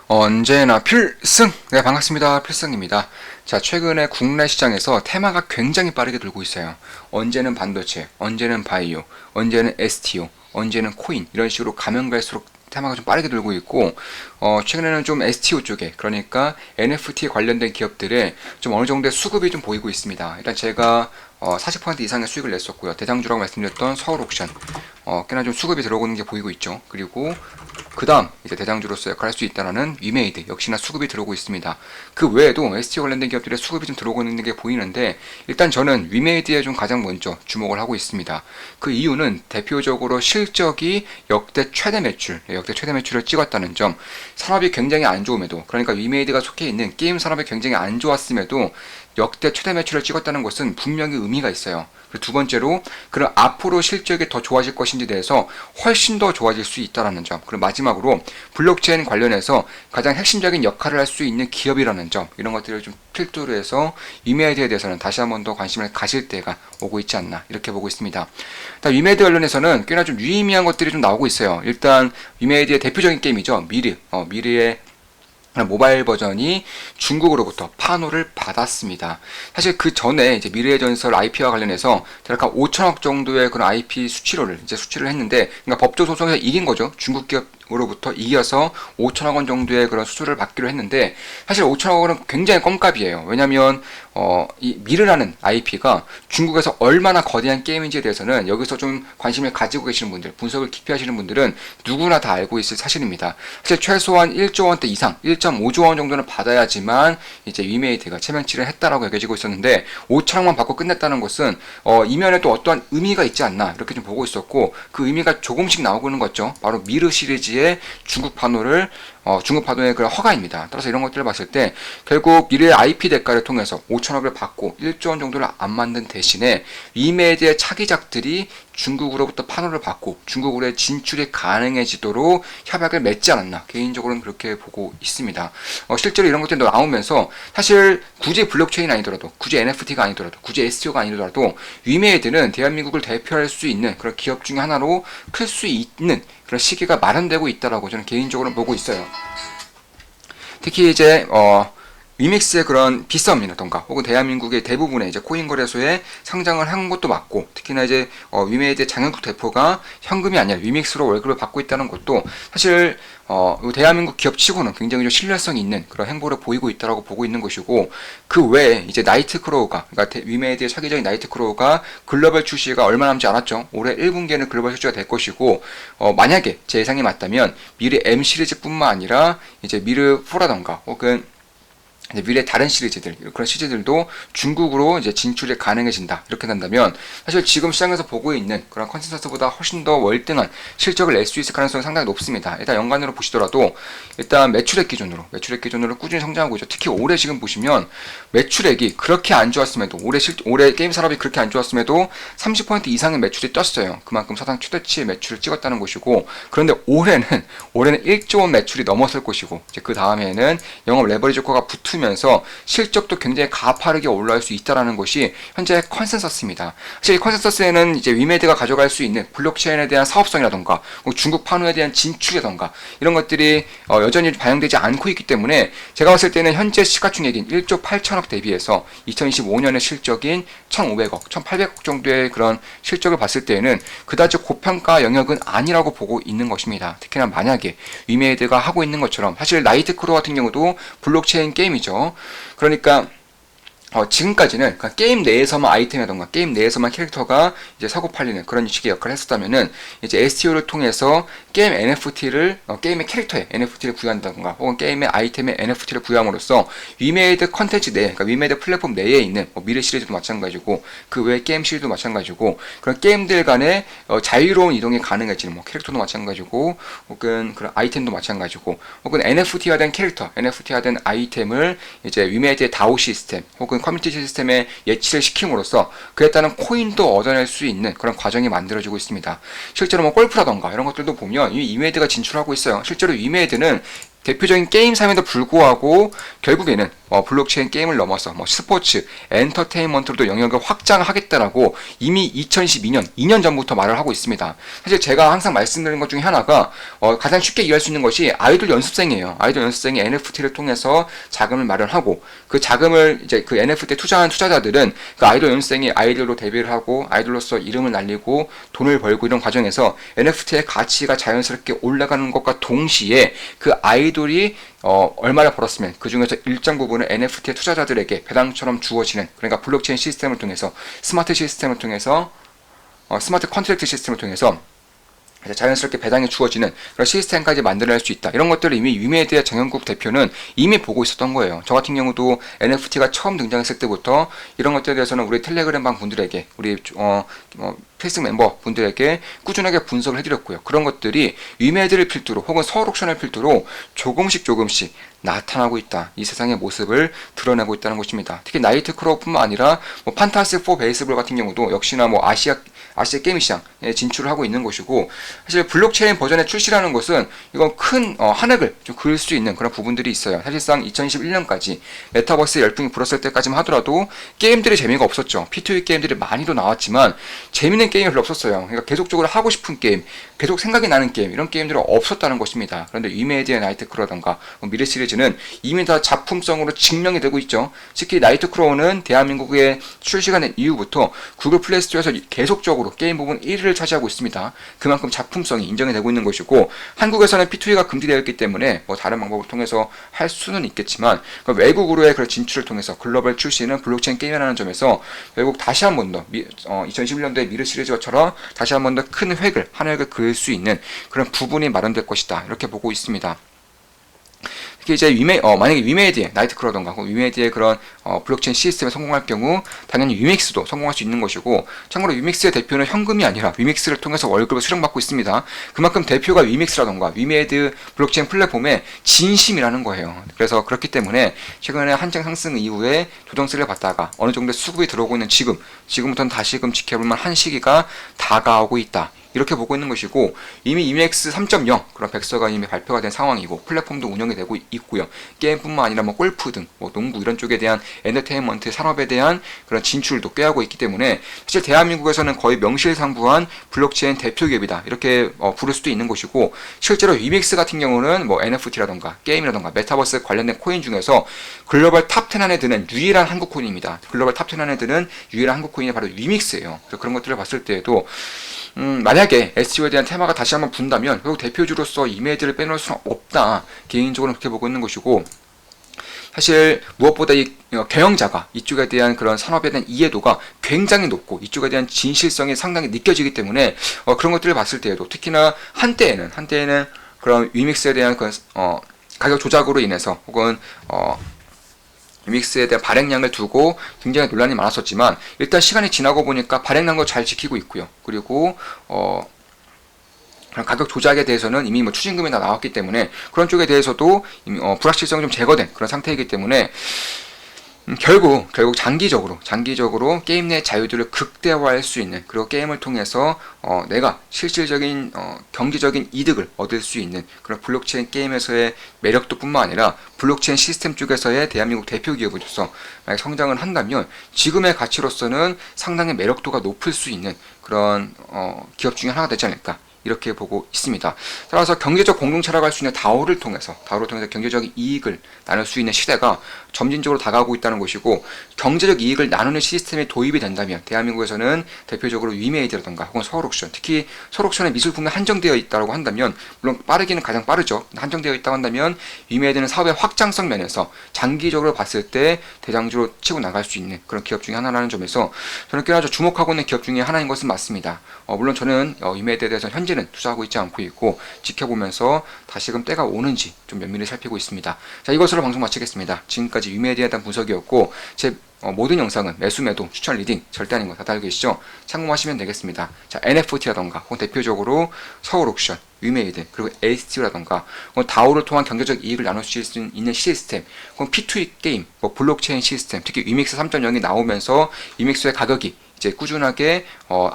언제나 필승! 네, 반갑습니다. 필승입니다. 자, 최근에 국내 시장에서 테마가 굉장히 빠르게 돌고 있어요. 언제는 반도체, 언제는 바이오, 언제는 STO, 언제는 코인, 이런 식으로 가면 갈수록 테마가 좀 빠르게 돌고 있고, 최근에는 좀 STO 쪽에, 그러니까 NFT 관련된 기업들의 좀 어느 정도의 수급이 좀 보이고 있습니다. 일단 제가 40% 이상의 수익을 냈었고요. 대장주라고 말씀드렸던 서울옥션, 꽤나 좀 수급이 들어오는 게 보이고 있죠. 그리고 그 다음 이제 대장주로서 역할할 수 있다는 위메이드 역시나 수급이 들어오고 있습니다. 그 외에도 ST 관련된 기업들의 수급이 좀 들어오고 있는 게 보이는데, 일단 저는 위메이드에 좀 가장 먼저 주목을 하고 있습니다. 그 이유는 대표적으로 실적이 역대 최대 매출을 찍었다는 점. 산업이 굉장히 안 좋음에도, 그러니까 위메이드가 속해 있는 게임 산업이 굉장히 안 좋았음에도 역대 최대 매출을 찍었다는 것은 분명히 의미가 있어요. 그리고 두 번째로, 그럼 앞으로 실적이 더 좋아질 것인지에 대해서 훨씬 더 좋아질 수 있다는 점. 그리고 마지막으로 블록체인 관련해서 가장 핵심적인 역할을 할 수 있는 기업이라는 점, 이런 것들을 좀 필두로 해서 위메이드에 대해서는 다시 한번 더 관심을 가질 때가 오고 있지 않나, 이렇게 보고 있습니다. 일단 위메이드 관련해서는 꽤나 좀 유의미한 것들이 좀 나오고 있어요. 일단 위메이드의 대표적인 게임이죠. 미르의 모바일 버전이 중국으로부터 판호를 받았습니다. 사실 그 전에 이제 미래의 전설 IP와 관련해서 대략 5천억 정도의 그런 IP 수치를 했는데, 그러니까 법조 소송에서 이긴 거죠. 중국 기업으로부터 이겨서 5천억 원 정도의 그런 수수료를 받기로 했는데, 사실 5천억 원은 굉장히 껌값이에요. 왜냐면 이 미르라는 IP가 중국에서 얼마나 거대한 게임인지에 대해서는 여기서 좀 관심을 가지고 계시는 분들, 분석을 깊이 하시는 분들은 누구나 다 알고 있을 사실입니다. 사실 최소한 1조 원대 이상, 1.5조 원 정도는 받아야지만 이제 위메이드가 체면치를 했다라고 여겨지고 있었는데, 5천억만 받고 끝냈다는 것은 이면에 또 어떠한 의미가 있지 않나, 이렇게 좀 보고 있었고, 그 의미가 조금씩 나오고 있는 거죠. 바로 미르 시리즈의 중국 판호의 그런 허가입니다. 따라서 이런 것들을 봤을 때 결국 미래의 IP 대가를 통해서 5천억을 받고 1조 원 정도를 안 만든 대신에 위메이드의 차기작들이 중국으로부터 판호를 받고 중국으로의 진출이 가능해지도록 협약을 맺지 않았나, 개인적으로는 그렇게 보고 있습니다. 실제로 이런 것들이 나오면서 사실 굳이 블록체인 아니더라도, 굳이 NFT가 아니더라도, 굳이 STO가 아니더라도 위메이드는 대한민국을 대표할 수 있는 그런 기업 중에 하나로 클 수 있는 그런 시기가 마련되고 있다라고 저는 개인적으로 보고 있어요. 특히 이제 위믹스의 그런 비썸이라던가 혹은 대한민국의 대부분의 이제 코인 거래소에 상장을 한 것도 맞고, 특히나 이제 위메이드의 장영국 대표가 현금이 아니라 위믹스로 월급을 받고 있다는 것도 사실 대한민국 기업치고는 굉장히 좀 신뢰성이 있는 그런 행보를 보이고 있다라고 보고 있는 것이고, 그 외에 이제 나이트크로우가, 그러니까 위메이드의 차기적인 나이트크로우가 글로벌 출시가 얼마 남지 않았죠. 올해 1분기에는 글로벌 출시가 될 것이고, 만약에 제 예상이 맞다면 미르 M 시리즈뿐만 아니라 이제 미르 4라던가 혹은 미래 다른 시리즈들, 그런 시리즈들도 중국으로 이제 진출이 가능해진다, 이렇게 된다면 사실 지금 시장에서 보고 있는 그런 컨센서스보다 훨씬 더 월등한 실적을 낼 수 있을 가능성이 상당히 높습니다. 일단 연간으로 보시더라도 일단 매출액 기준으로 꾸준히 성장하고 있죠. 특히 올해 지금 보시면 매출액이 그렇게 안 좋았음에도, 올해 게임 산업이 그렇게 안 좋았음에도 30% 이상의 매출이 떴어요. 그만큼 사상 최대치의 매출을 찍었다는 것이고, 그런데 올해는 1조 원 매출이 넘었을 것이고, 이제 그 다음에는 영업 레버리지 효과가 면서 실적도 굉장히 가파르게 올라갈 수 있다는 것이 현재 컨센서스입니다. 사실 이 컨센서스에는 이제 위메이드가 가져갈 수 있는 블록체인에 대한 사업성이라던가 중국 판호에 대한 진출이라던가 이런 것들이 여전히 반영되지 않고 있기 때문에, 제가 봤을 때는 현재 시가총액인 1조 8천억 대비해서 2025년의 실적인 1,500억, 1,800억 정도의 그런 실적을 봤을 때에는 그다지 고평가 영역은 아니라고 보고 있는 것입니다. 특히나 만약에 위메이드가 하고 있는 것처럼, 사실 나이트크로우 같은 경우도 블록체인 게임이죠. 그러니까 지금까지는 게임 내에서만 아이템이라던가 게임 내에서만 캐릭터가 이제 사고 팔리는 그런 식의 역할을 했었다면은, 이제 STO를 통해서 게임 NFT를 게임의 캐릭터에 NFT를 부여한다던가 혹은 게임의 아이템에 NFT를 부여함으로써 위메이드 컨텐츠 내, 그러니까 위메이드 플랫폼 내에 있는 미래 시리즈도 마찬가지고 그 외 게임 시리즈도 마찬가지고 그런 게임들 간의 자유로운 이동이 가능해지는 캐릭터도 마찬가지고 혹은 그런 아이템도 마찬가지고 혹은 NFT화된 캐릭터, NFT화된 아이템을 이제 위메이드의 다오 시스템 혹은 커뮤니티 시스템에 예치를 시킴으로써 그에 따른 코인도 얻어낼 수 있는 그런 과정이 만들어지고 있습니다. 실제로 골프라던가 이런 것들도 보면 이 위메이드가 진출하고 있어요. 실제로 위메이드는 대표적인 게임사임에도 불구하고 결국에는 블록체인 게임을 넘어서 스포츠, 엔터테인먼트로도 영역을 확장하겠다라고 이미 2012년, 2년 전부터 말을 하고 있습니다. 사실 제가 항상 말씀드린 것 중에 하나가 가장 쉽게 이해할 수 있는 것이 아이돌 연습생이에요. 아이돌 연습생이 NFT를 통해서 자금을 마련하고 그 자금을 이제 그 NFT에 투자한 투자자들은 그 아이돌 연습생이 아이돌로 데뷔를 하고 아이돌로서 이름을 날리고 돈을 벌고 이런 과정에서 NFT의 가치가 자연스럽게 올라가는 것과 동시에 그 아이돌이 얼마를 벌었으면 그 중에서 일정 부분을 NFT의 투자자들에게 배당처럼 주어지는, 그러니까 블록체인 시스템을 통해서 스마트 시스템을 통해서 스마트 컨트랙트 시스템을 통해서 자연스럽게 배당이 주어지는 그런 시스템까지 만들어낼 수 있다. 이런 것들을 이미 위메드의 정영국 대표는 이미 보고 있었던 거예요. 저 같은 경우도 NFT가 처음 등장했을 때부터 이런 것들에 대해서는 우리 텔레그램 방 분들에게, 우리 페이스북 멤버 분들에게 꾸준하게 분석을 해드렸고요. 그런 것들이 위메드를 필두로 혹은 서울옥션을 필두로 조금씩 나타나고 있다. 이 세상의 모습을 드러내고 있다는 것입니다. 특히 나이트크로우뿐만 아니라 판타스4 베이스볼 같은 경우도 역시나 아시아 게임 시장에 진출을 하고 있는 것이고, 사실 블록체인 버전의 출시라는 것은 이건 큰 한획을 좀 그을 수 있는 그런 부분들이 있어요. 사실상 2021년까지 메타버스 열풍이 불었을 때까지만 하더라도 게임들이 재미가 없었죠. P2E 게임들이 많이도 나왔지만 재밌는 게임이 별로 없었어요. 그러니까 계속적으로 하고 싶은 게임, 계속 생각이 나는 게임, 이런 게임들이 없었다는 것입니다. 그런데 위메디의 나이트크로우라던가 미래 시리즈는 이미 다 작품성으로 증명이 되고 있죠. 특히 나이트크로우는 대한민국에 출시가 된 이후부터 구글 플레이스토어에서 계속적으로 게임 부분 1위를 차지하고 있습니다. 그만큼 작품성이 인정이 되고 있는 것이고, 한국에서는 P2E가 금지되어 있기 때문에 다른 방법을 통해서 할 수는 있겠지만 외국으로의 그런 진출을 통해서 글로벌 출시는 블록체인 게임이라는 점에서 결국 다시 한 번 더 2011년도의 미르 시리즈처럼 다시 한 번 더 큰 한 획을 그을 수 있는 그런 부분이 마련될 것이다. 이렇게 보고 있습니다. 특히 이제 만약에 위메디의 나이트크로우던가 위메디의 그런 블록체인 시스템에 성공할 경우 당연히 위믹스도 성공할 수 있는 것이고, 참고로 위믹스의 대표는 현금이 아니라 위믹스를 통해서 월급을 수령받고 있습니다. 그만큼 대표가 위믹스라던가 위메드 블록체인 플랫폼의 진심이라는 거예요. 그래서 그렇기 때문에 최근에 한창 상승 이후에 조정세를 받다가 어느 정도 수급이 들어오고 있는 지금부터는 다시금 지켜볼 만한 시기가 다가오고 있다. 이렇게 보고 있는 것이고, 이미 EMX 3.0 그런 백서가 이미 발표가 된 상황이고 플랫폼도 운영이 되고 있고요. 게임뿐만 아니라 골프 등 농구 이런 쪽에 대한 엔터테인먼트 산업에 대한 그런 진출도 꾀하고 있기 때문에 사실 대한민국에서는 거의 명실상부한 블록체인 대표 기업이다. 이렇게 부를 수도 있는 것이고, 실제로 위믹스 같은 경우는 NFT라던가 게임이라던가 메타버스 관련된 코인 중에서 글로벌 탑 10 안에 드는 유일한 한국 코인입니다. 글로벌 탑 10 안에 드는 유일한 한국 코인이 바로 위믹스예요. 그래서 그런 것들을 봤을 때에도 만약에 SEO에 대한 테마가 다시 한번 분다면 결국 대표주로서 이메이지를 빼놓을 수는 없다. 개인적으로 그렇게 보고 있는 것이고, 사실 무엇보다 이 경영자가 이쪽에 대한 그런 산업에 대한 이해도가 굉장히 높고 이쪽에 대한 진실성이 상당히 느껴지기 때문에 그런 것들을 봤을 때에도, 특히나 한때에는 그런 위믹스에 대한 그런 가격 조작으로 인해서 혹은 믹스에 대한 발행량을 두고 굉장히 논란이 많았었지만, 일단 시간이 지나고 보니까 발행량도 잘 지키고 있고요. 그리고 그런 가격 조작에 대해서는 이미 추징금이 다 나왔기 때문에 그런 쪽에 대해서도 이미 불확실성이 좀 제거된 그런 상태이기 때문에 결국 장기적으로 게임 내 자유도를 극대화할 수 있는, 그리고 게임을 통해서 내가 실질적인 경제적인 이득을 얻을 수 있는 그런 블록체인 게임에서의 매력도 뿐만 아니라 블록체인 시스템 쪽에서의 대한민국 대표 기업으로서 만약 성장을 한다면 지금의 가치로서는 상당히 매력도가 높을 수 있는 그런 기업 중에 하나가 되지 않을까, 이렇게 보고 있습니다. 따라서 경제적 공동체라고 할 수 있는 다오를 통해서 경제적인 이익을 나눌 수 있는 시대가 점진적으로 다가오고 있다는 것이고, 경제적 이익을 나누는 시스템이 도입이 된다면 대한민국에서는 대표적으로 위메이드라던가 혹은 서울옥션, 특히 서울옥션의 미술 부문에 한정되어 있다고 한다면, 물론 빠르기는 가장 빠르죠. 한정되어 있다고 한다면 위메이드는 사업의 확장성 면에서 장기적으로 봤을 때 대장주로 치고 나갈 수 있는 그런 기업 중에 하나라는 점에서 저는 꽤나 주목하고 있는 기업 중에 하나인 것은 맞습니다. 물론 저는 위메이드에 대해서 현재는 투자하고 있지 않고 있고 지켜보면서 다시금 때가 오는지 좀 면밀히 살피고 있습니다. 자, 이것으로 방송 마치겠습니다. 지금까지 위메디에 대한 분석이었고, 제 모든 영상은 매수 매도 추천 리딩 절대 아닌 거 다들 알고 계시죠? 참고하시면 되겠습니다. 자, NFT라던가 혹은 대표적으로 서울옥션, 위메이드, 그리고 ST라던가 다오를 통한 경제적 이익을 나눌 수 있는 시스템, 혹은 P2E 게임, 블록체인 시스템, 특히 위믹스 3.0이 나오면서 위믹스의 가격이 이제 꾸준하게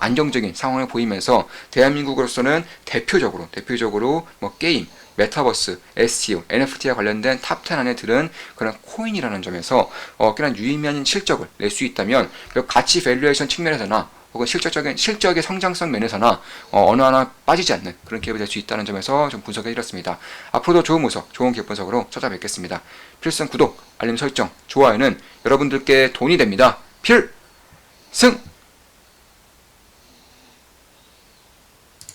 안정적인 상황을 보이면서 대한민국으로서는 대표적으로 게임, 메타버스, SEO, NFT와 관련된 탑 10 안에 들은 그런 코인이라는 점에서 꽤나 유의미한 실적을 낼 수 있다면 가치 밸류에이션 측면에서나 혹은 실적의 성장성 면에서나 어느 하나 빠지지 않는 그런 기업이 될 수 있다는 점에서 좀 분석해드렸습니다. 앞으로도 좋은 분석, 좋은 기업 분석으로 찾아뵙겠습니다. 필승 구독, 알림 설정, 좋아요는 여러분들께 돈이 됩니다. 필승!